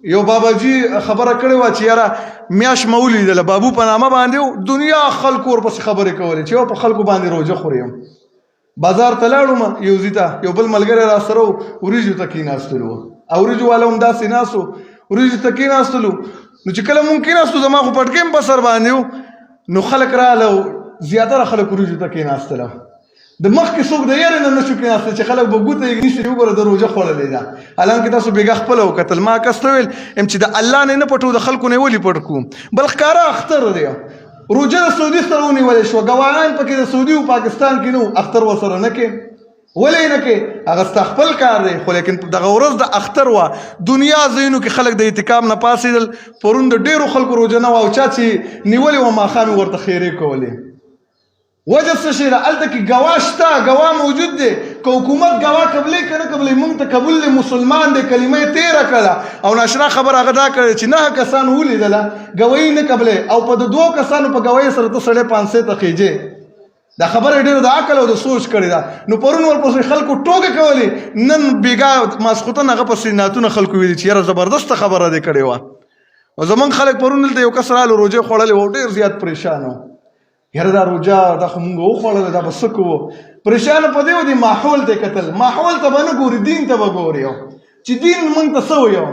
یو باباجي خبره کړې وه چې یاره میاشت مه ولیدله بابو په نامه باندې دنیا خلکو ورپسې خبرې کولې چې یو په خلکو باندې روژه خورې بازار ته لاړم یو ځي ته یو بل ملګری را سره و وریجو ته کېناستلو وه او وریجو والا هم داسې ناست و وریجو ته کېناستلو نو چې کله مونږ کېناستو زما خو پټکۍ هم په سر باندې و نو خلک راغله زیاتره خلک وریجو ته کېناستله د مخکې څوک د یارې نه نشو کېناسته چې خلک به ګوته یې نیسي وګوره د روژه خوړلې ده حالانکې تاسو بېګا خپله وکتل ما کس ته ویل یم چې د الله نه پټو د خلکو نه ولې پټ کړو بل ښکاره اختر دی روژه د سعودي سره ونیولې شوه ګواهان پکې د سعودي او پاکستان کې نه اختر ورسره نه کې ولې نه کې هغه ستا خپل کار دی خو لیکن دغه ورځ د اختر وه دنیا ځایونو کې خلک د اعتکاف نه پاڅېدل پرون د ډېرو خلکو روژه نه وه او چا چې نیولې وه ماښام یې ورته خیرې کولې وجه څه شی ده هلته کې ګواه شته ګواه موجود دی که حکومت ګواه قبلې که نه قبلې مونږ ته قبول دی مسلمان دی کلمه یې تېره کړه او ناشنا خبر هغه دا کړی چې 9 کسان ولیدله ګواهي نه قبلې او په د 2 کسانو په ګواهۍ سره ته سړی 500 ته خېجې دا خبره ډېره د عقل او د سوچ کړې ده نو پرون ورپسې خلکو ټوکې کولې نن بېګا ماسخوتن هغه پسې نعتونه خلکو ویلي چې یاره زبردسته خبره دې کړې وه او زمونږ خلک پرون دلته یو کس رالو روژې خوړلې و ډېر زیات پریشان و یاره دا روژه دا خو مونږ وخوړله دا به څه کوو پریشانه په دې و دې ماحول ته یې کتل ماحول ته به نه ګوري دین ته به ګوري چې دین مونږ ته څه ویو